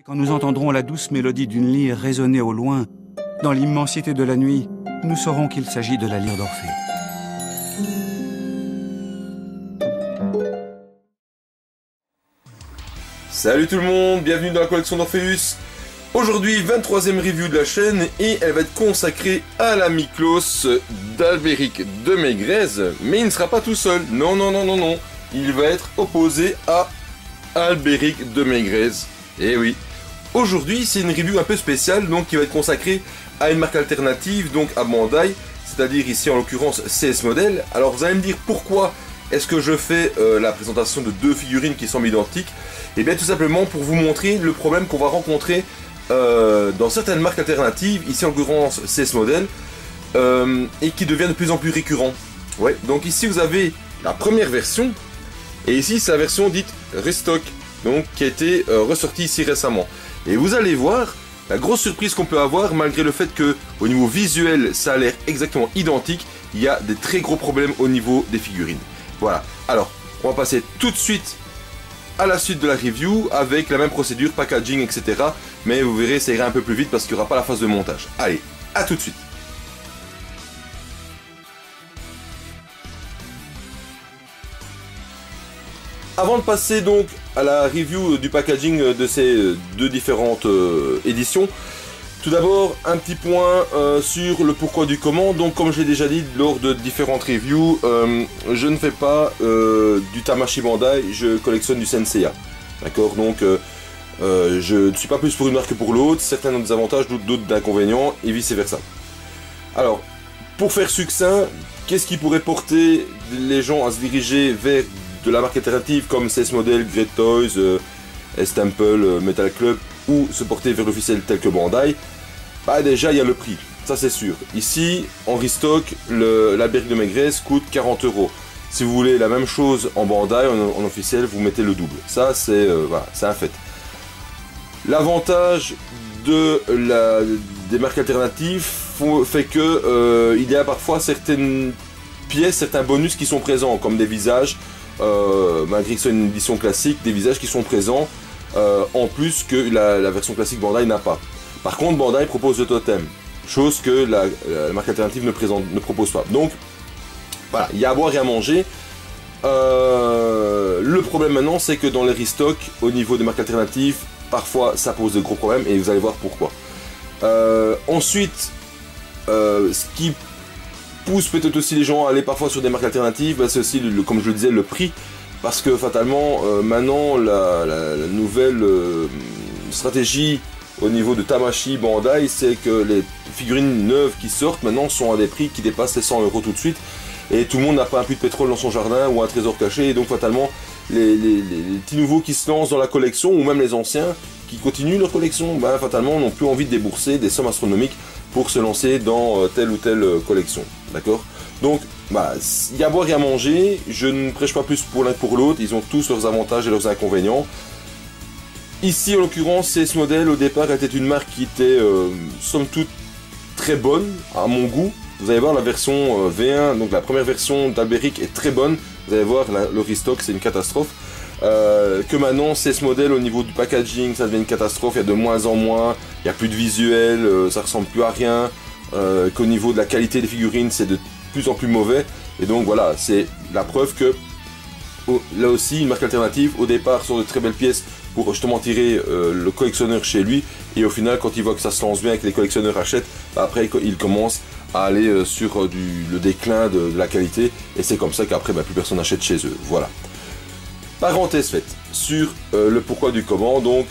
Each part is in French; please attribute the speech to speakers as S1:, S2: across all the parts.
S1: Quand nous entendrons la douce mélodie d'une lyre résonner au loin, dans l'immensité de la nuit, nous saurons qu'il s'agit de la lyre d'Orphée.
S2: Salut tout le monde, bienvenue dans la collection d'Orpheus. Aujourd'hui, 23e review de la chaîne et elle va être consacrée à la Miklos d'Albéric de Maigres, mais il ne sera pas tout seul. Non, non, non, non, non. Il va être opposé à Albéric de Maigres. Eh oui. Aujourd'hui, c'est une review un peu spéciale, donc qui va être consacrée à une marque alternative, donc à Bandai, c'est-à-dire ici en l'occurrence CS Model. Alors vous allez me dire pourquoi est-ce que je fais la présentation de deux figurines qui semblent identiques? Et bien tout simplement pour vous montrer le problème qu'on va rencontrer dans certaines marques alternatives, ici en l'occurrence CS Model, et qui devient de plus en plus récurrent. Ouais, donc ici vous avez la première version, et ici c'est la version dite Restock, donc qui a été ressortie ici récemment. Et vous allez voir la grosse surprise qu'on peut avoir, malgré le fait que au niveau visuel ça a l'air exactement identique, il y a des très gros problèmes au niveau des figurines. Voilà, alors on va passer tout de suite à la suite de la review avec la même procédure, packaging, etc. Mais vous verrez, ça ira un peu plus vite parce qu'il n'y aura pas la phase de montage. Allez, à tout de suite. Avant de passer donc à la review du packaging de ces deux différentes éditions, tout d'abord un petit point sur le pourquoi du comment. Donc comme je l'ai déjà dit lors de différentes reviews, je ne fais pas du Tamashii Bandai, je collectionne du Senseiya. D'accord, donc je ne suis pas plus pour une marque que pour l'autre, certains ont des avantages, d'autres d'inconvénients, et vice versa. Alors, pour faire succinct, qu'est-ce qui pourrait porter les gens à se diriger vers de la marque alternative comme CS Model, Great Toys, S-Temple, Metal Club, ou se porter vers l'officiel tel que Bandai? Bah déjà il y a le prix, ça c'est sûr. Ici en restock, l'Albéric de Maigres coûte 40 €. Si vous voulez la même chose en Bandai, en officiel, vous mettez le double. Ça c'est voilà, c'est un fait. L'avantage des marques alternatives fait que il y a parfois certaines pièces, certains bonus qui sont présents, comme des visages, malgré que ce soit une édition classique, des visages qui sont présents en plus que la version classique Bandai n'a pas. Par contre, Bandai propose le totem, chose que la marque alternative ne propose pas. Donc, voilà, il y a à boire et à manger. Le problème maintenant, c'est que dans les restocks, au niveau des marques alternatives, parfois ça pose de gros problèmes et vous allez voir pourquoi. Ensuite, ce qui pousse peut-être aussi les gens à aller parfois sur des marques alternatives, bah, c'est aussi, comme je le disais, le prix. Parce que fatalement, maintenant, la nouvelle stratégie au niveau de Tamashii Bandai, c'est que les figurines neuves qui sortent maintenant sont à des prix qui dépassent les 100 € tout de suite. Et tout le monde n'a pas un puits de pétrole dans son jardin ou un trésor caché. Et donc fatalement, les petits nouveaux qui se lancent dans la collection, ou même les anciens qui continuent leur collection, ben, fatalement n'ont plus envie de débourser des sommes astronomiques pour se lancer dans telle ou telle collection. D'accord? Donc, bah, il y a à boire et à manger, je ne prêche pas plus pour l'un que pour l'autre, ils ont tous leurs avantages et leurs inconvénients. Ici, en l'occurrence, CS Model, au départ, était une marque qui était, somme toute, très bonne, à mon goût. Vous allez voir, la version V1, donc la première version d'Albéric est très bonne. Vous allez voir, le restock, c'est une catastrophe. Que maintenant, CS Model, au niveau du packaging, ça devient une catastrophe, il y a de moins en moins, il n'y a plus de visuel, ça ressemble plus à rien. Qu'au niveau de la qualité des figurines, c'est de plus en plus mauvais, et donc voilà, c'est la preuve que là aussi une marque alternative au départ sort de très belles pièces pour justement tirer le collectionneur chez lui, et au final quand il voit que ça se lance bien et que les collectionneurs achètent, bah, après il commence à aller sur le déclin de la qualité, et c'est comme ça qu'après bah, plus personne n'achète chez eux. Voilà, parenthèse faite sur le pourquoi du comment. Donc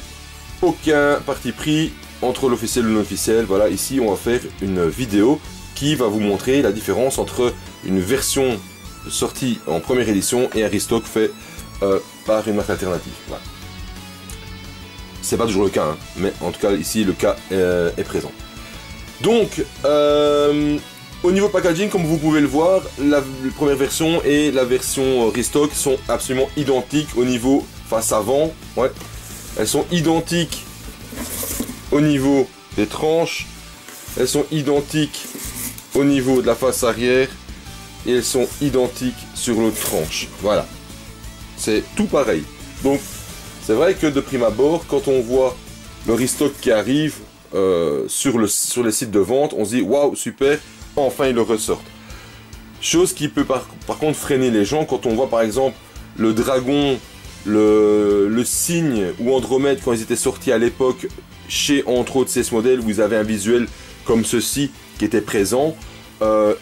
S2: aucun parti pris entre l'officiel et le non officiel. Voilà, ici on va faire une vidéo qui va vous montrer la différence entre une version sortie en première édition et un restock fait par une marque alternative. Voilà. C'est pas toujours le cas, hein, mais en tout cas ici le cas est présent. Donc au niveau packaging, comme vous pouvez le voir, la première version et la version restock sont absolument identiques au niveau face avant. Ouais, elles sont identiques au niveau des tranches, elles sont identiques au niveau de la face arrière, et elles sont identiques sur l'autre tranche. Voilà, c'est tout pareil. Donc c'est vrai que de prime abord, quand on voit le restock qui arrive sur les sites de vente, on se dit waouh super, enfin ils le ressortent. Chose qui peut par contre freiner les gens quand on voit par exemple le dragon, le cygne ou Andromède quand ils étaient sortis à l'époque chez entre autres CS Model, où ils avaient un visuel comme ceci qui était présent,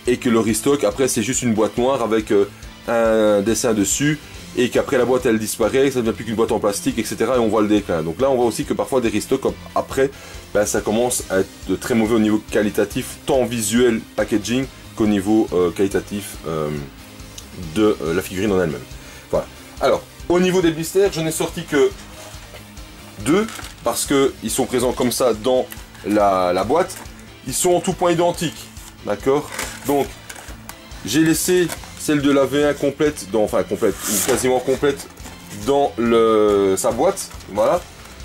S2: et que le restock après c'est juste une boîte noire avec un dessin dessus, et qu'après la boîte elle disparaît, ça ne devient plus qu'une boîte en plastique, etc. et on voit le déclin. Donc là on voit aussi que parfois des restocks après ça commence à être de très mauvais au niveau qualitatif, tant visuel packaging qu'au niveau qualitatif de la figurine en elle-même. Voilà. Alors au niveau des blisters, je n'ai sorti que 2 parce que ils sont présents comme ça dans la boîte. Ils sont en tout point identiques, d'accord. Donc j'ai laissé celle de la V1 complète, enfin complète, ou quasiment complète dans sa boîte, voilà.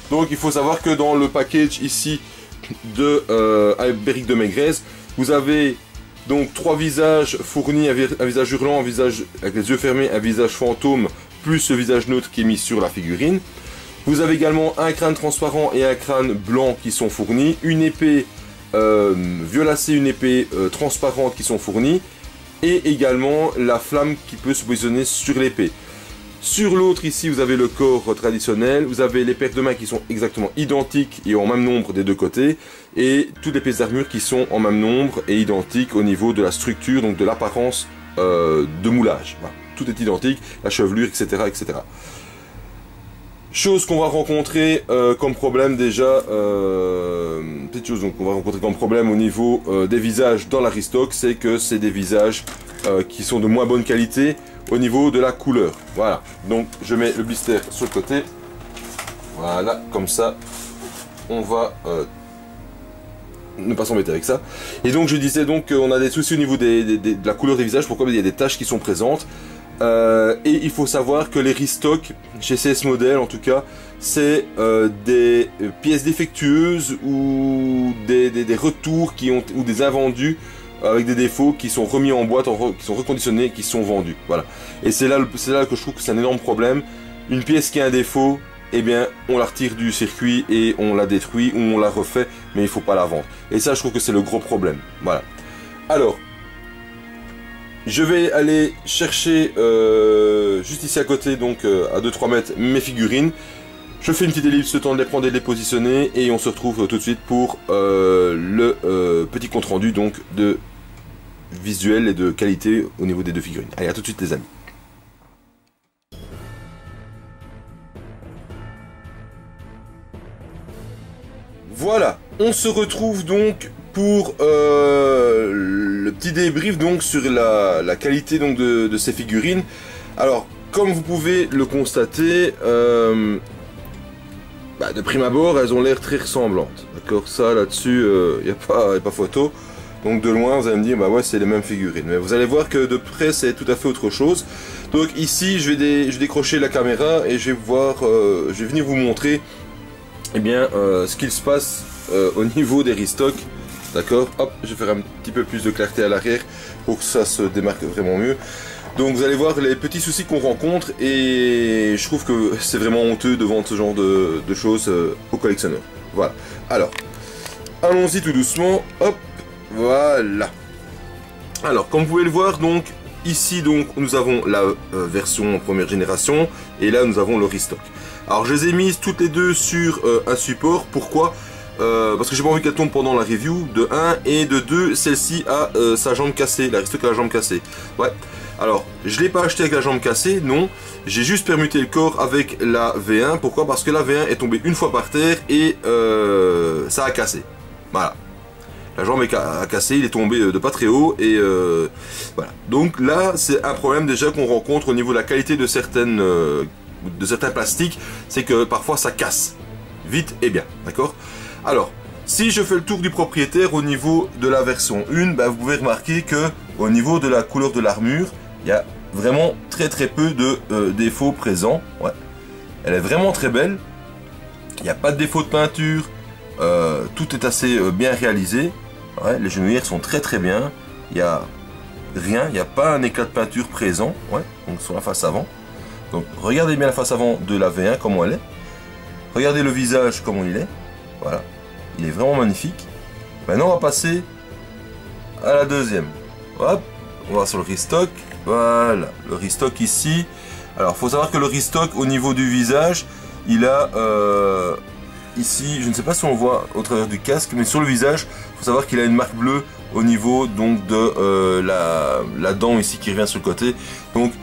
S2: Donc il faut savoir que dans le package ici de Albéric de Maigrez, vous avez donc 3 visages fournis, un visage hurlant, un visage avec les yeux fermés, un visage fantôme, plus le visage neutre qui est mis sur la figurine. Vous avez également un crâne transparent et un crâne blanc qui sont fournis, une épée violacée, une épée transparente qui sont fournis, et également la flamme qui peut se positionner sur l'épée. Sur l'autre ici vous avez le corps traditionnel, vous avez les paires de mains qui sont exactement identiques et en même nombre des deux côtés, et toutes les pièces d'armure qui sont en même nombre et identiques au niveau de la structure, donc de l'apparence de moulage. Voilà. Tout est identique, la chevelure, etc. etc. Chose qu'on va rencontrer comme problème déjà, petite chose qu'on va rencontrer comme problème au niveau des visages dans la restock, c'est que c'est des visages qui sont de moins bonne qualité au niveau de la couleur. Voilà, donc je mets le blister sur le côté, voilà, comme ça, on va ne pas s'embêter avec ça. Et donc je disais donc qu'on a des soucis au niveau de la couleur des visages, pourquoi il y a des taches qui sont présentes. Et il faut savoir que les restocks chez CS Model en tout cas c'est des pièces défectueuses ou des retours ou des invendus avec des défauts qui sont remis en boîte, qui sont reconditionnés, qui sont vendus. Voilà. Et c'est là que je trouve que c'est un énorme problème. Une pièce qui a un défaut, eh bien on la retire du circuit et on la détruit ou on la refait, mais il faut pas la vendre. Et ça je trouve que c'est le gros problème. Voilà. Alors je vais aller chercher juste ici à côté, donc à 2-3 mètres, mes figurines. Je fais une petite ellipse, le temps de les prendre et de les positionner, et on se retrouve tout de suite pour le petit compte rendu donc de visuel et de qualité au niveau des deux figurines. Allez, à tout de suite les amis. Voilà, on se retrouve donc pour le petit débrief donc sur la qualité donc de ces figurines. Alors comme vous pouvez le constater, de prime abord elles ont l'air très ressemblantes, d'accord, ça là-dessus il n'y a pas photo. Donc de loin vous allez me dire bah ouais c'est les mêmes figurines, mais vous allez voir que de près c'est tout à fait autre chose. Donc ici je vais décrocher la caméra et je vais venir vous montrer ce qu'il se passe au niveau des restocks. D'accord, hop, je vais faire un petit peu plus de clarté à l'arrière pour que ça se démarque vraiment mieux. Donc vous allez voir les petits soucis qu'on rencontre, et je trouve que c'est vraiment honteux de vendre ce genre de choses aux collectionneurs. Voilà, alors allons-y tout doucement, hop, voilà. Alors comme vous pouvez le voir, donc ici donc nous avons la version première génération, et là nous avons le restock. Alors je les ai mises toutes les deux sur un support, pourquoi ? Parce que j'ai pas envie qu'elle tombe pendant la review, de 1, et de 2, celle-ci a sa jambe cassée, la restock a la jambe cassée. Ouais, alors je l'ai pas acheté avec la jambe cassée, non, j'ai juste permuté le corps avec la V1, pourquoi ? Parce que la V1 est tombée une fois par terre et ça a cassé. Voilà, la jambe a cassé, il est tombé de pas très haut, et voilà. Donc là c'est un problème déjà qu'on rencontre au niveau de la qualité de certains plastiques, c'est que parfois ça casse, vite et bien, d'accord ? Alors, si je fais le tour du propriétaire au niveau de la version 1, vous pouvez remarquer que au niveau de la couleur de l'armure, il y a vraiment très peu de défauts présents. Ouais. Elle est vraiment très belle, il n'y a pas de défaut de peinture, tout est assez bien réalisé. Ouais, les genouillères sont très bien, il n'y a rien, il n'y a pas un éclat de peinture présent, ouais, donc sur la face avant. Donc regardez bien la face avant de la V1 comment elle est, regardez le visage comment il est. Voilà, il est vraiment magnifique. Maintenant on va passer à la deuxième. Hop, on va sur le restock. Voilà, le restock ici. Alors, faut savoir que le restock au niveau du visage, il a ici, je ne sais pas si on voit au travers du casque, mais sur le visage, faut savoir qu'il a une marque bleue au niveau donc de la dent ici qui revient sur le côté. Donc,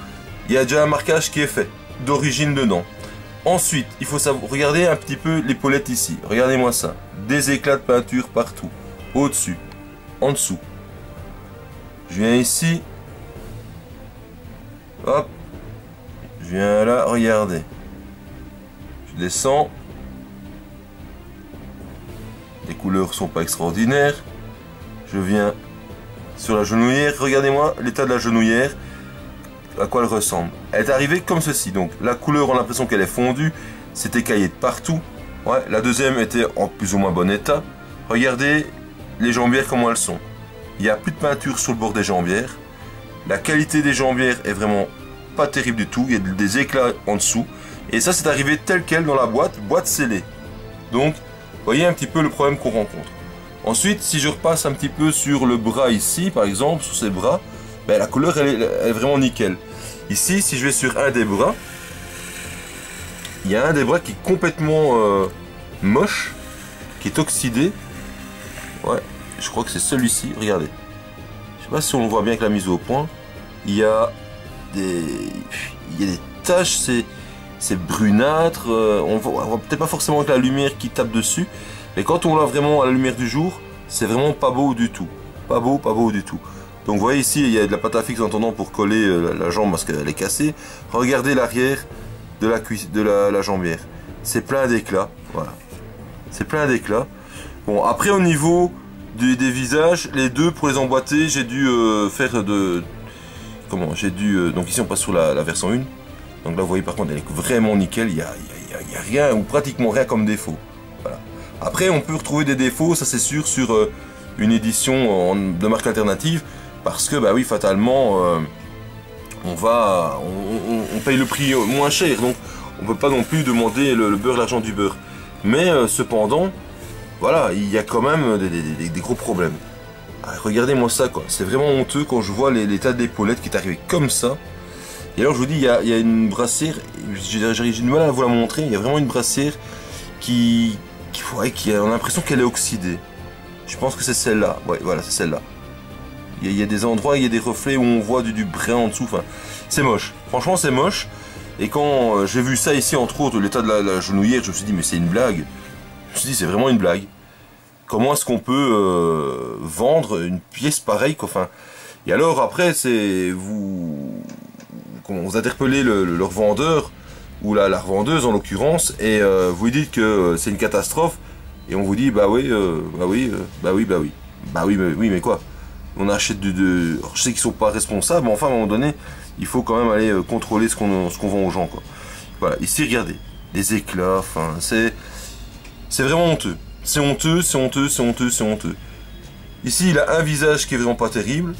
S2: il y a déjà un marquage qui est fait d'origine dedans. Ensuite, il faut savoir, regardez un petit peu l'épaulette ici. Regardez-moi ça, des éclats de peinture partout, au-dessus, en dessous. Je viens ici. Hop. Je viens là, regardez. Je descends. Les couleurs sont pas extraordinaires. Je viens sur la genouillère. Regardez-moi l'état de la genouillère. À quoi elle ressemble. Elle est arrivée comme ceci. Donc la couleur, on a l'impression qu'elle est fondue. C'est écaillé de partout. Ouais, la deuxième était en plus ou moins bon état. Regardez les jambières comment elles sont. Il n'y a plus de peinture sur le bord des jambières. La qualité des jambières est vraiment pas terrible du tout. Il y a des éclats en dessous. Et ça, c'est arrivé tel quel dans la boîte scellée. Donc, voyez un petit peu le problème qu'on rencontre. Ensuite, si je repasse un petit peu sur le bras ici, par exemple, sur ces bras, ben, la couleur, elle est vraiment nickel. Ici, si je vais sur un des bras, il y a un des bras qui est complètement moche, qui est oxydé. Ouais. Je crois que c'est celui-ci, regardez. Je sais pas si on le voit bien avec la mise au point. Il y a des taches, c'est brunâtre. On voit peut-être pas forcément avec la lumière qui tape dessus. Mais quand on l'a vraiment à la lumière du jour, c'est vraiment pas beau du tout. Pas beau du tout. Donc vous voyez ici, il y a de la pâte à fixe en attendant pour coller la jambe parce qu'elle est cassée. Regardez l'arrière de la jambière. C'est plein d'éclats. Voilà. C'est plein d'éclats. Bon, après au niveau des visages, les deux pour les emboîter, j'ai dû faire de... Comment j'ai dû... donc ici on passe sur la version 1. Donc là vous voyez par contre elle est vraiment nickel, il n'y a rien ou pratiquement rien comme défaut. Voilà. Après on peut retrouver des défauts, ça c'est sûr, sur une édition de marque alternative. Parce que bah oui fatalement on paye le prix moins cher. Donc on ne peut pas non plus demander le beurre l'argent du beurre. Mais cependant... Voilà, il y a quand même des gros problèmes. Ah, regardez-moi ça, quoi. C'est vraiment honteux quand je vois l'état d'épaulettes qui est arrivé comme ça. Et alors, je vous dis, il y a une brassière, j'ai du mal à vous la montrer, il y a vraiment une brassière qui on a l'impression qu'elle est oxydée. Je pense que c'est celle-là. Ouais, voilà, c'est celle-là. Il y a des endroits, il y a des reflets où on voit du brin en dessous. Enfin, c'est moche. Franchement, c'est moche. Et quand j'ai vu ça ici, entre autres, l'état de la genouillère, je me suis dit, mais c'est une blague. Je me suis dit, c'est vraiment une blague. Comment est-ce qu'on peut vendre une pièce pareille, quoi. Enfin, et alors après, c'est vous interpellez le revendeur ou la revendeuse en l'occurrence et vous lui dites que c'est une catastrophe et on vous dit bah oui, mais quoi. On achète je sais qu'ils sont pas responsables, mais enfin à un moment donné, il faut quand même aller contrôler ce qu'on vend aux gens, quoi. Voilà, ici regardez, des éclats, enfin c'est vraiment honteux. C'est honteux. Ici, il a un visage qui est vraiment pas terrible.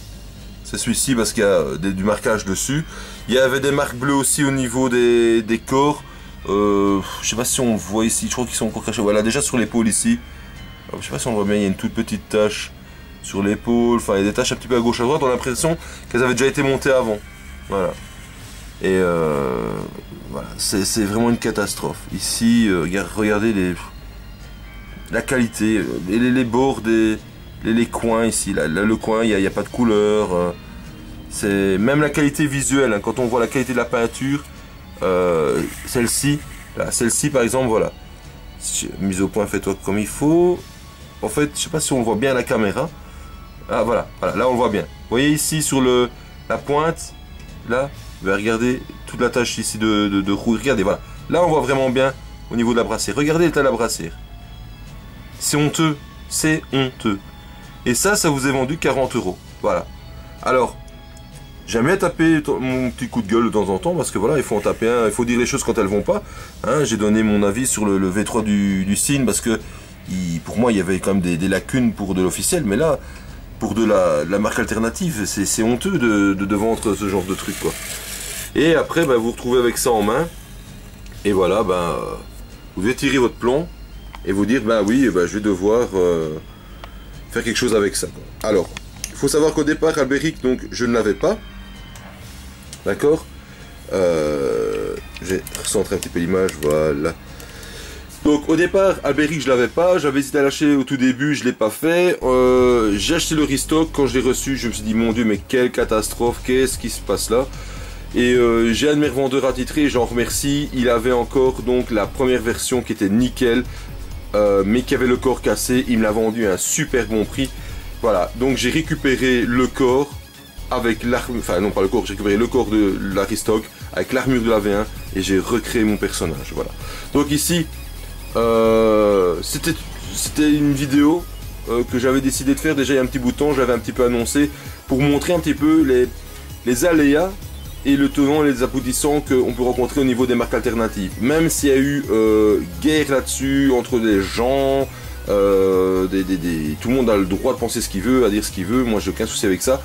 S2: C'est celui-ci parce qu'il y a du marquage dessus. Il y avait des marques bleues aussi au niveau des corps. Je sais pas si on voit ici. Je crois qu'ils sont encore cachés. Voilà, déjà sur l'épaule ici. Je sais pas si on voit bien. Il y a une toute petite tache sur l'épaule. Enfin, il y a des taches un petit peu à gauche à droite. On a l'impression qu'elles avaient déjà été montées avant. Voilà. Et voilà, c'est vraiment une catastrophe. Ici, regardez la qualité, les bords les coins ici, là, le coin, il n'y a pas de couleur. C'est même la qualité visuelle, hein, quand on voit la qualité de la peinture, celle-ci par exemple, voilà. Mise au point, fais-toi comme il faut. En fait, je sais pas si on voit bien à la caméra. Ah voilà, là on le voit bien. Vous voyez ici sur la pointe, là, regardez toute la tache ici de roue. Regardez, voilà. Là on voit vraiment bien au niveau de la brassière. Regardez l'état de la brassière. C'est honteux, c'est honteux. Et ça vous est vendu 40 €. Voilà. Alors, j'aime bien taper mon petit coup de gueule de temps en temps parce que voilà, il faut en taper un, il faut dire les choses quand elles vont pas. Hein, j'ai donné mon avis sur le V3 du Cine parce que pour moi il y avait quand même des lacunes pour de l'officiel, mais là, pour de la marque alternative, c'est honteux de vendre ce genre de truc, quoi. Et après, vous vous retrouvez avec ça en main. Et voilà, vous devez tirer votre plomb. et vous dire bah oui, bah, je vais devoir faire quelque chose avec ça, quoi. Alors, il faut savoir qu'au départ Albéric, donc je ne l'avais pas, d'accord. J'ai recentré un petit peu l'image, voilà. Donc au départ Albéric je l'avais pas, j'avais hésité à lâcher au tout début, je l'ai pas fait. J'ai acheté le restock, quand je l'ai reçu je me suis dit mon dieu mais quelle catastrophe, qu'est-ce qui se passe là. Et j'ai un de mes revendeurs attitrés, j'en remercie, il avait encore donc la première version qui était nickel, mais qui avait le corps cassé, il me l'a vendu à un super bon prix. Voilà, donc j'ai récupéré le corps avec l'armure, enfin non pas le corps, j'ai récupéré le corps de l'Aristoc avec l'armure de la V1 et j'ai recréé mon personnage, voilà. Donc ici, c'était une vidéo que j'avais décidé de faire déjà il y a un petit bout de temps, j'avais un petit peu annoncé, pour montrer un petit peu les aléas et le tenant et les aboutissants qu'on peut rencontrer au niveau des marques alternatives. Même s'il y a eu guerre là-dessus entre des gens, tout le monde a le droit de penser ce qu'il veut, à dire ce qu'il veut, moi j'ai aucun souci avec ça.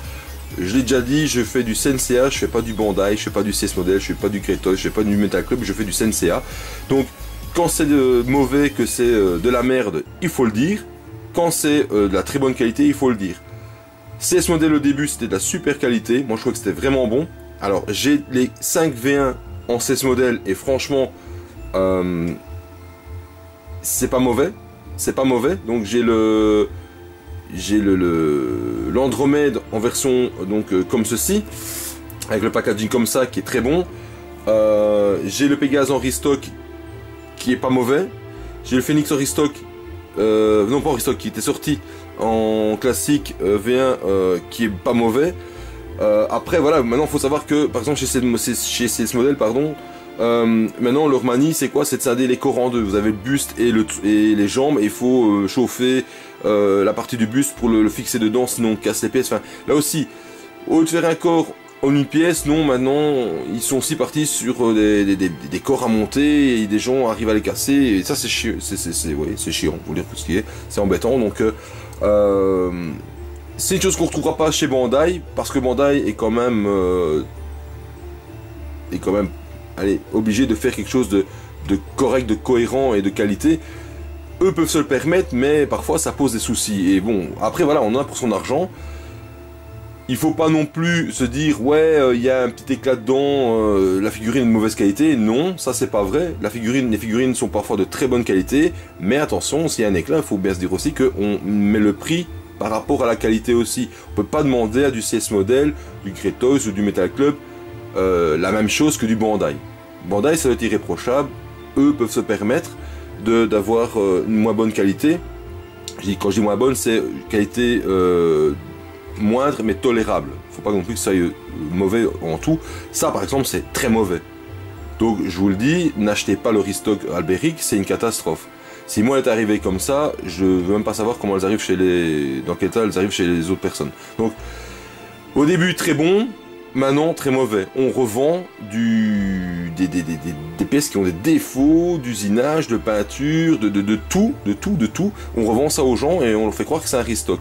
S2: Je l'ai déjà dit, je fais du Senseiya, je fais pas du Bandai, je fais pas du CS Model, je fais pas du Kratos, je fais pas du Metal Club, je fais du Senseiya. Donc quand c'est mauvais, que c'est de la merde, il faut le dire. Quand c'est de la très bonne qualité, il faut le dire. CS Model au début c'était de la super qualité, moi je crois que c'était vraiment bon. Alors j'ai les 5 V1 en CS Model et franchement c'est pas mauvais, donc j'ai l'Andromède en version donc comme ceci, avec le packaging comme ça qui est très bon. J'ai le Pégase en restock qui est pas mauvais. J'ai le Phoenix en restock, non pas en restock, qui était sorti en classique V1 qui est pas mauvais. Après voilà, maintenant il faut savoir que par exemple chez CS Model, pardon, maintenant leur manie c'est quoi? C'est de scinder les corps en deux. Vous avez le buste et les jambes et il faut chauffer la partie du buste pour le fixer dedans, sinon on casse les pièces. Enfin, là aussi, au lieu de faire un corps en une pièce, non, maintenant ils sont aussi partis sur des corps à monter et des gens arrivent à les casser et ça c'est chiant, c'est chiant, pour dire tout ce qui est, c'est embêtant. Donc c'est une chose qu'on ne retrouvera pas chez Bandai, parce que Bandai est quand même allez, obligé de faire quelque chose de correct, de cohérent et de qualité. Eux peuvent se le permettre, mais parfois ça pose des soucis. Et bon, après voilà, on en a pour son argent. Il faut pas non plus se dire ouais, il y a un petit éclat dedans, la figurine est de mauvaise qualité. Non, ça c'est pas vrai. Les figurines sont parfois de très bonne qualité, mais attention, s'il y a un éclat, il faut bien se dire aussi qu'on met le prix par rapport à la qualité aussi. On peut pas demander à du CS Model, du Kratos ou du Metal Club la même chose que du Bandai. Bandai, ça va être irréprochable. Eux peuvent se permettre d'avoir une moins bonne qualité. Quand je dis moins bonne, c'est qualité moindre mais tolérable. Faut pas non plus que ça aille mauvais en tout. Ça par exemple c'est très mauvais. Donc je vous le dis, n'achetez pas le restock Albéric, c'est une catastrophe. Si moi elle est arrivée comme ça, je veux même pas savoir comment elles arrivent dans quel état elles arrivent chez les autres personnes. Donc au début très bon, maintenant très mauvais. On revend des pièces qui ont des défauts d'usinage, de peinture, de tout. On revend ça aux gens et on leur fait croire que c'est un restock.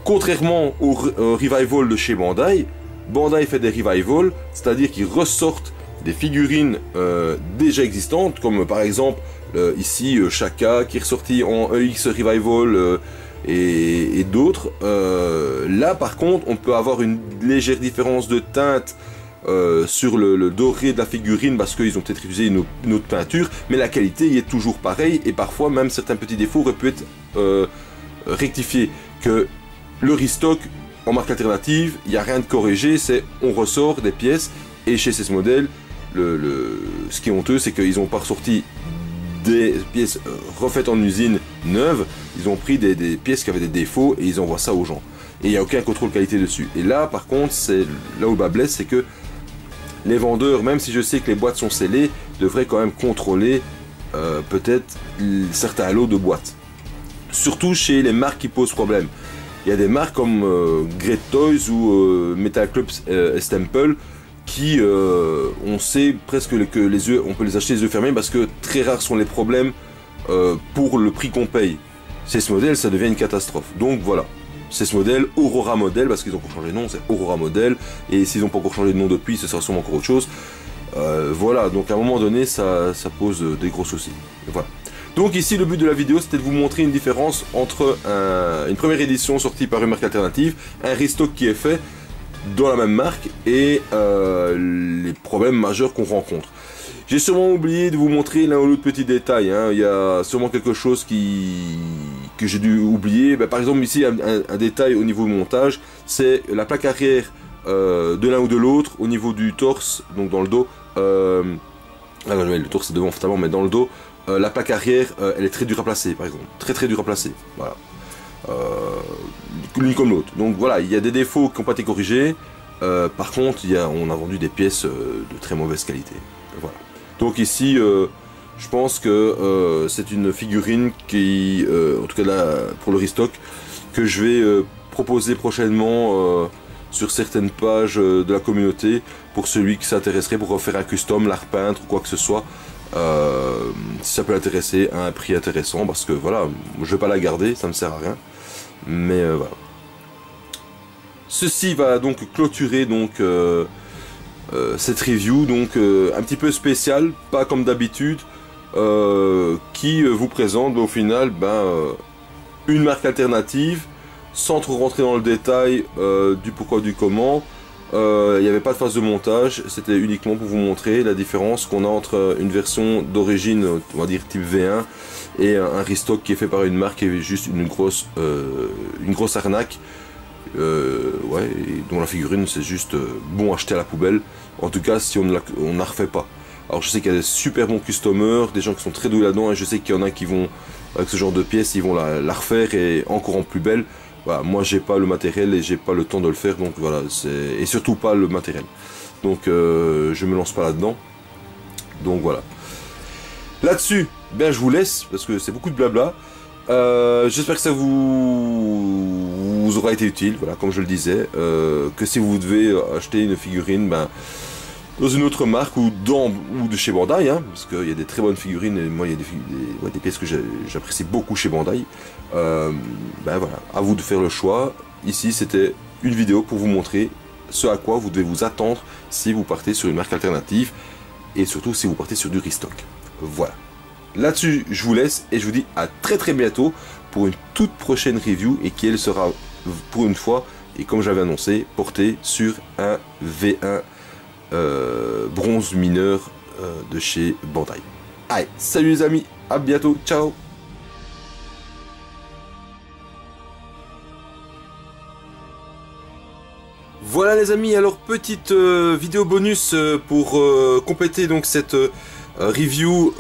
S2: Contrairement au revival de chez Bandai, Bandai fait des revivals, c'est-à-dire qu'ils ressortent des figurines déjà existantes, comme par exemple ici Shaka qui est ressorti en EX Revival et d'autres. Là par contre on peut avoir une légère différence de teinte sur le doré de la figurine parce qu'ils ont peut-être utilisé une autre peinture, mais la qualité y est toujours pareille et parfois même certains petits défauts auraient pu être rectifiés. Que le restock en marque alternative, il n'y a rien de corrigé, c'est on ressort des pièces et chez ces modèles, ce qui est honteux c'est qu'ils n'ont pas ressorti des pièces refaites en usine neuves, ils ont pris des pièces qui avaient des défauts et ils envoient ça aux gens. Et il n'y a aucun contrôle qualité dessus. Et là par contre, c'est là où le bas blesse, c'est que les vendeurs, même si je sais que les boîtes sont scellées, devraient quand même contrôler peut-être certains lots de boîtes. Surtout chez les marques qui posent problème. Il y a des marques comme Great Toys ou Metal Club Stemple qui, on sait presque que les yeux, on peut les acheter les yeux fermés parce que très rares sont les problèmes pour le prix qu'on paye. CS Model, ça devient une catastrophe. Donc voilà, CS Model, Aurora Model, parce qu'ils ont encore changé de nom, c'est Aurora Model, et s'ils n'ont pas encore changé de nom depuis, ce sera sûrement encore autre chose. Voilà, donc à un moment donné, ça pose des gros soucis. Voilà. Donc ici le but de la vidéo c'était de vous montrer une différence entre une première édition sortie par une marque alternative, un restock qui est fait dans la même marque et les problèmes majeurs qu'on rencontre. J'ai sûrement oublié de vous montrer l'un ou l'autre petit détail, hein. Il y a sûrement quelque chose que j'ai dû oublier. Ben, par exemple ici un détail au niveau du montage, c'est la plaque arrière de l'un ou de l'autre au niveau du torse, donc dans le dos. Le torse c'est devant fatalement, mais dans le dos, la plaque arrière elle est très dure à placer par exemple, très dure à placer, voilà. L'une comme l'autre. Donc voilà, il y a des défauts qui n'ont pas été corrigés. Par contre, on a vendu des pièces de très mauvaise qualité. Voilà. Donc ici, je pense que c'est une figurine qui, en tout cas là, pour le restock, que je vais proposer prochainement sur certaines pages de la communauté pour celui qui s'intéresserait pour refaire un custom, la repeindre ou quoi que ce soit. Si ça peut l'intéresser à un prix intéressant, parce que voilà, je vais pas la garder, ça me sert à rien. Mais voilà. Ceci va donc clôturer donc cette review, donc un petit peu spéciale, pas comme d'habitude, qui vous présente au final une marque alternative, sans trop rentrer dans le détail du pourquoi du comment. Il n'y avait pas de phase de montage, c'était uniquement pour vous montrer la différence qu'on a entre une version d'origine, on va dire type V1, et un restock qui est fait par une marque qui est juste une grosse arnaque, ouais, et dont la figurine c'est juste bon acheter à la poubelle, en tout cas si on ne la refait pas. Alors je sais qu'il y a des super bons customers, des gens qui sont très doués là-dedans, et je sais qu'il y en a qui vont, avec ce genre de pièces, ils vont la refaire et encore en plus belle. Voilà, moi j'ai pas le matériel et j'ai pas le temps de le faire, donc voilà, et surtout pas le matériel. Donc je me lance pas là-dedans. Donc voilà. Là-dessus, ben je vous laisse parce que c'est beaucoup de blabla. J'espère que ça vous aura été utile, voilà, comme je le disais. Que si vous devez acheter une figurine, dans une autre marque ou de chez Bandai, hein, parce qu'il y a des très bonnes figurines, et moi il y a des pièces que j'apprécie beaucoup chez Bandai. Voilà, à vous de faire le choix. Ici c'était une vidéo pour vous montrer ce à quoi vous devez vous attendre si vous partez sur une marque alternative et surtout si vous partez sur du restock. Voilà. Là-dessus je vous laisse et je vous dis à très bientôt pour une toute prochaine review et qui elle sera pour une fois, et comme j'avais annoncé, portée sur un V1 bronze mineur de chez Bandai. Allez, salut les amis, à bientôt, ciao. Voilà les amis, alors petite vidéo bonus pour compléter donc cette review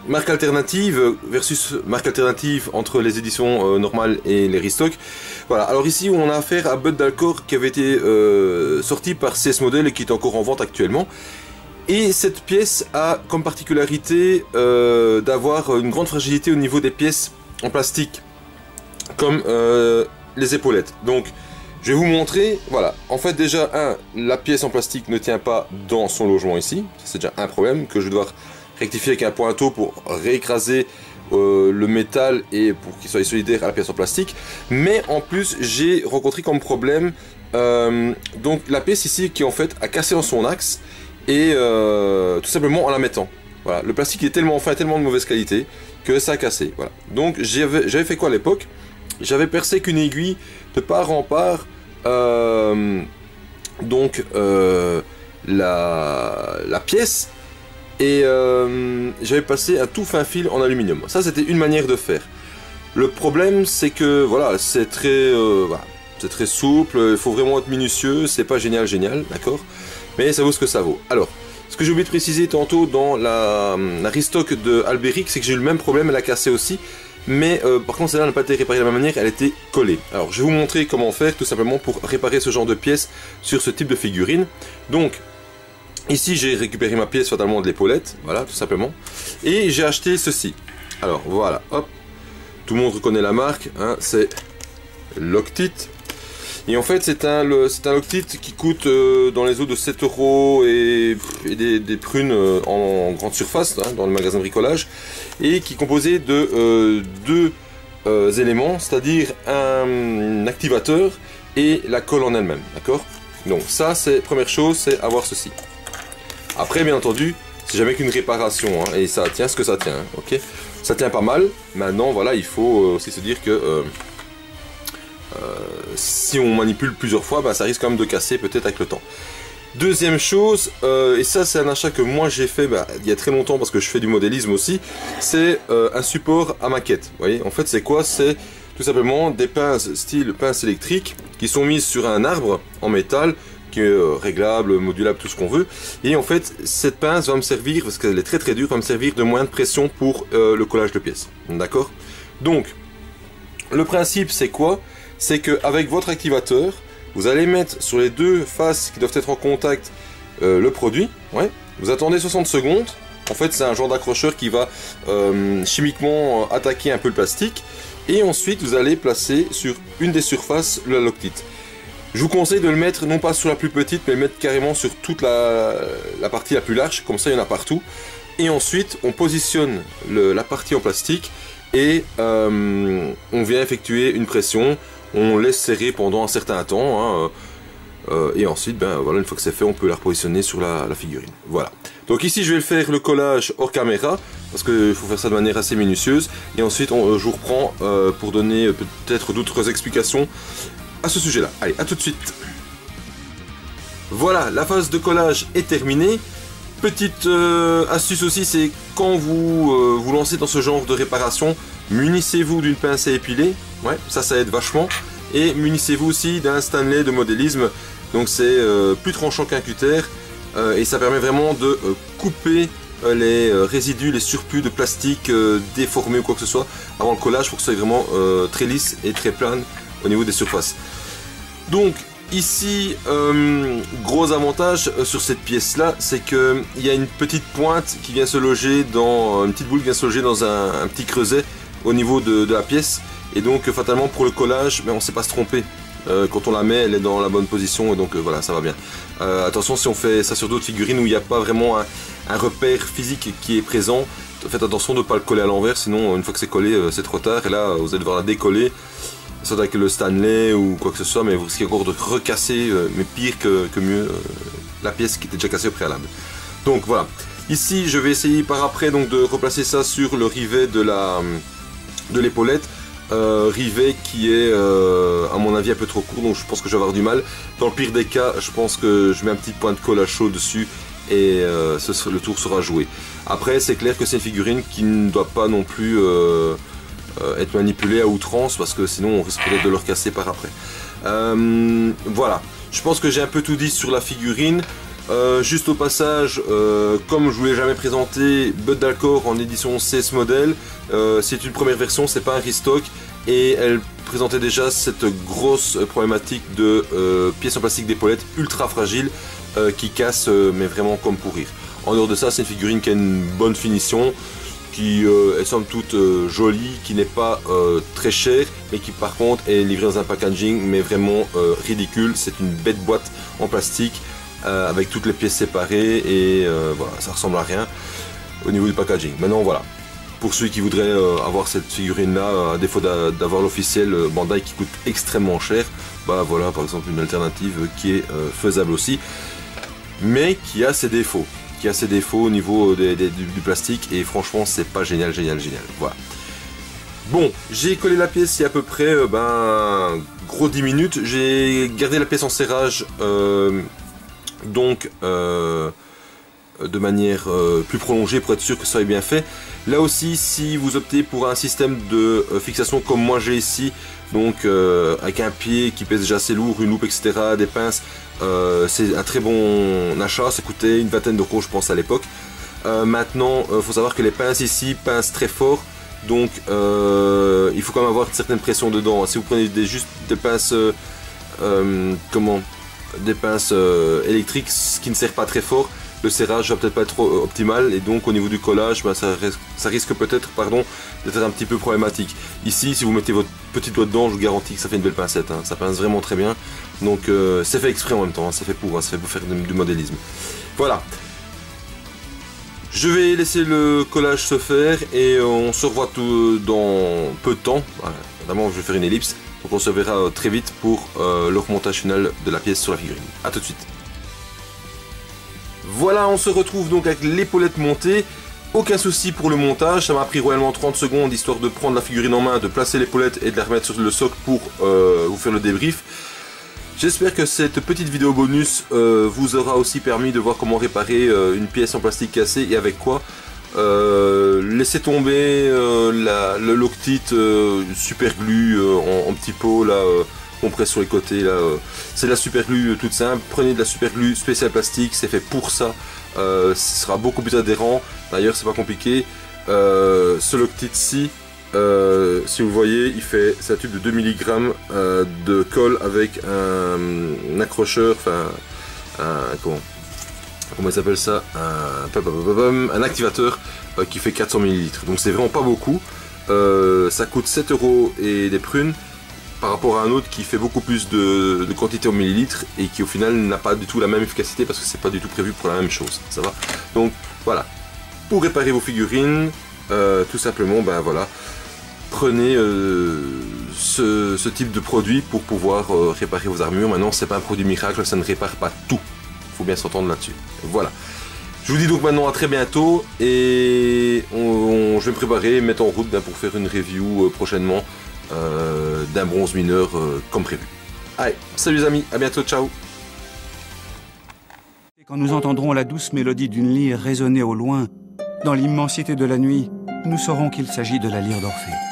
S2: marque alternative versus marque alternative entre les éditions normales et les restocks. Voilà, alors ici on a affaire à Bud d'Alcor qui avait été sorti par CS Model et qui est encore en vente actuellement. Et cette pièce a comme particularité d'avoir une grande fragilité au niveau des pièces en plastique, comme les épaulettes. Donc je vais vous montrer, voilà, en fait déjà, la pièce en plastique ne tient pas dans son logement ici, c'est déjà un problème que je vais devoir rectifier avec un pointeau pour réécraser le métal et pour qu'il soit solidaire à la pièce en plastique. Mais en plus j'ai rencontré comme problème donc la pièce ici qui en fait a cassé dans son axe et tout simplement en la mettant. Voilà, le plastique est tellement fin, tellement de mauvaise qualité que ça a cassé. Voilà. Donc j'avais fait quoi à l'époque? J'avais percé qu'une aiguille de part en part la pièce et j'avais passé un tout fin fil en aluminium. Ça c'était une manière de faire. Le problème c'est que voilà, c'est très souple, il faut vraiment être minutieux, c'est pas génial, d'accord, mais ça vaut ce que ça vaut. Alors, ce que j'ai oublié de préciser tantôt dans la restock de Alberic, c'est que j'ai eu le même problème, elle a cassé aussi. Mais par contre celle-là n'a pas été réparée de la même manière, elle était collée. Alors je vais vous montrer comment faire tout simplement pour réparer ce genre de pièces sur ce type de figurine. Donc ici j'ai récupéré ma pièce fatalement de l'épaulette, voilà tout simplement. Et j'ai acheté ceci. Alors voilà, hop, tout le monde reconnaît la marque, hein, c'est Loctite. Et en fait c'est un Loctite qui coûte dans les eaux de 7 € et des prunes en grande surface, hein, dans le magasin de bricolage, et qui est composé de deux éléments, c'est-à-dire un activateur et la colle en elle-même, d'accord. Donc ça c'est première chose, c'est avoir ceci. Après bien entendu c'est jamais qu'une réparation, hein, et ça tient ce que ça tient, hein, ok. Ça tient pas mal. Maintenant, voilà, il faut aussi se dire que si on manipule plusieurs fois, bah, ça risque quand même de casser peut-être avec le temps. Deuxième chose, et ça c'est un achat que moi j'ai fait il y a très longtemps parce que je fais du modélisme aussi, c'est un support à maquette. Vous voyez, en fait c'est quoi? C'est tout simplement des pinces style pince électrique qui sont mises sur un arbre en métal qui est réglable, modulable, tout ce qu'on veut. Et en fait cette pince va me servir, parce qu'elle est très très dure, va me servir de moyen de pression pour le collage de pièces. D'accord? Donc le principe c'est quoi? C'est qu'avec votre activateur, vous allez mettre sur les deux faces qui doivent être en contact le produit. Ouais. Vous attendez 60 secondes. En fait, c'est un genre d'accrocheur qui va chimiquement attaquer un peu le plastique. Et ensuite, vous allez placer sur une des surfaces le Loctite. Je vous conseille de le mettre non pas sur la plus petite, mais le mettre carrément sur toute la partie la plus large. Comme ça, il y en a partout. Et ensuite, on positionne la partie en plastique et on vient effectuer une pression. On laisse serrer pendant un certain temps, hein, et ensuite, voilà, une fois que c'est fait, on peut la repositionner sur la figurine. Voilà. Donc ici, je vais faire le collage hors caméra, parce qu'il faut faire ça de manière assez minutieuse. Et ensuite, je vous reprends pour donner peut-être d'autres explications à ce sujet-là. Allez, à tout de suite. Voilà, la phase de collage est terminée. Petite astuce aussi, c'est quand vous vous lancez dans ce genre de réparation, munissez-vous d'une pince à épiler, ouais, ça aide vachement, et munissez-vous aussi d'un Stanley de modélisme, donc c'est plus tranchant qu'un cutter, et ça permet vraiment de couper les résidus, les surplus de plastique déformés ou quoi que ce soit avant le collage pour que ce soit vraiment très lisse et très plane au niveau des surfaces. Donc ici, gros avantage sur cette pièce là, c'est qu'il y a une petite pointe qui vient se loger dans, une petite boule qui vient se loger dans un petit creuset au niveau de la pièce, et donc fatalement pour le collage, on ne sait pas se tromper. Quand on la met, elle est dans la bonne position, et donc voilà, ça va bien. Attention, si on fait ça sur d'autres figurines où il n'y a pas vraiment un repère physique qui est présent, faites attention de ne pas le coller à l'envers, sinon une fois que c'est collé, c'est trop tard, et là vous allez devoir la décoller. Soit avec le Stanley ou quoi que ce soit, mais vous risquez encore de recasser, mais pire que mieux, la pièce qui était déjà cassée au préalable. Donc voilà, ici je vais essayer par après donc, de replacer ça sur le rivet de l'épaulette, rivet qui est à mon avis un peu trop court, donc je pense que je vais avoir du mal. Dans le pire des cas, je pense que je mets un petit point de colle à chaud dessus et le tour sera joué. Après c'est clair que c'est une figurine qui ne doit pas non plus être manipulé à outrance, parce que sinon on risque peut-être de le recasser par après. Voilà, je pense que j'ai un peu tout dit sur la figurine. Juste au passage, comme je vous l'ai jamais présenté, Bud Dalcor en édition CS modèle, c'est une première version, c'est pas un restock, et elle présentait déjà cette grosse problématique de pièces en plastique d'épaulette ultra fragiles qui cassent mais vraiment comme pour rire. En dehors de ça, c'est une figurine qui a une bonne finition, qui est somme toute jolie, qui n'est pas très chère, mais qui par contre est livrée dans un packaging mais vraiment ridicule. C'est une bête boîte en plastique avec toutes les pièces séparées, et voilà, ça ressemble à rien au niveau du packaging. Maintenant voilà, pour ceux qui voudraient avoir cette figurine là, à défaut d'avoir l'officiel Bandai qui coûte extrêmement cher, bah voilà par exemple une alternative qui est faisable aussi, mais qui a ses défauts. Au niveau du plastique, et franchement c'est pas génial, voilà. Bon, j'ai collé la pièce il y a à peu près gros 10 minutes, j'ai gardé la pièce en serrage donc de manière plus prolongée pour être sûr que ça soit bien fait. Là aussi, si vous optez pour un système de fixation comme moi j'ai ici, donc avec un pied qui pèse déjà assez lourd, une loupe, etc., des pinces, c'est un très bon achat. Ça coûtait une vingtaine d'euros je pense à l'époque. Maintenant, faut savoir que les pinces ici pincent très fort, donc il faut quand même avoir une certaine pression dedans. Si vous prenez juste des pinces des pinces électriques, ce qui ne sert pas très fort, le serrage va peut-être pas être trop optimal, et donc au niveau du collage, ça risque peut-être d'être un petit peu problématique. Ici, si vous mettez votre petit doigt dedans, je vous garantis que ça fait une belle pincette, hein. Ça pince vraiment très bien, donc c'est fait exprès en même temps, hein. C'est fait pour faire du modélisme. Voilà. Je vais laisser le collage se faire et on se revoit dans peu de temps. Voilà. Évidemment, je vais faire une ellipse, donc on se verra très vite pour le remontage final de la pièce sur la figurine. A tout de suite. Voilà, on se retrouve donc avec l'épaulette montée. Aucun souci pour le montage, ça m'a pris royalement 30 secondes histoire de prendre la figurine en main, de placer l'épaulette et de la remettre sur le socle pour vous faire le débrief. J'espère que cette petite vidéo bonus vous aura aussi permis de voir comment réparer une pièce en plastique cassée et avec quoi. Laissez tomber le Loctite super glue en petit pot là, qu'on presse sur les côtés là. C'est de la super glue toute simple. Prenez de la super glue spéciale plastique, c'est fait pour ça. Ce sera beaucoup plus adhérent. D'ailleurs, c'est pas compliqué. Ce Loctite-ci, si vous voyez, c'est un tube de 2 mg de colle avec un accrocheur, enfin, comment il s'appelle ça, un activateur qui fait 400 ml. Donc c'est vraiment pas beaucoup. Ça coûte 7 € et des prunes par rapport à un autre qui fait beaucoup plus de quantité en millilitres et qui au final n'a pas du tout la même efficacité parce que c'est pas du tout prévu pour la même chose. Ça va. Donc voilà. Pour réparer vos figurines, tout simplement, ben voilà, prenez ce type de produit pour pouvoir réparer vos armures. Maintenant, c'est pas un produit miracle, ça ne répare pas tout. Faut bien s'entendre là-dessus. Voilà. Je vous dis donc maintenant à très bientôt et je vais me préparer, mettre en route pour faire une review prochainement d'un bronze mineur comme prévu. Allez, salut les amis, à bientôt, ciao.
S1: Quand nous entendrons la douce mélodie d'une lyre résonner au loin, dans l'immensité de la nuit, nous saurons qu'il s'agit de la lyre d'Orphée.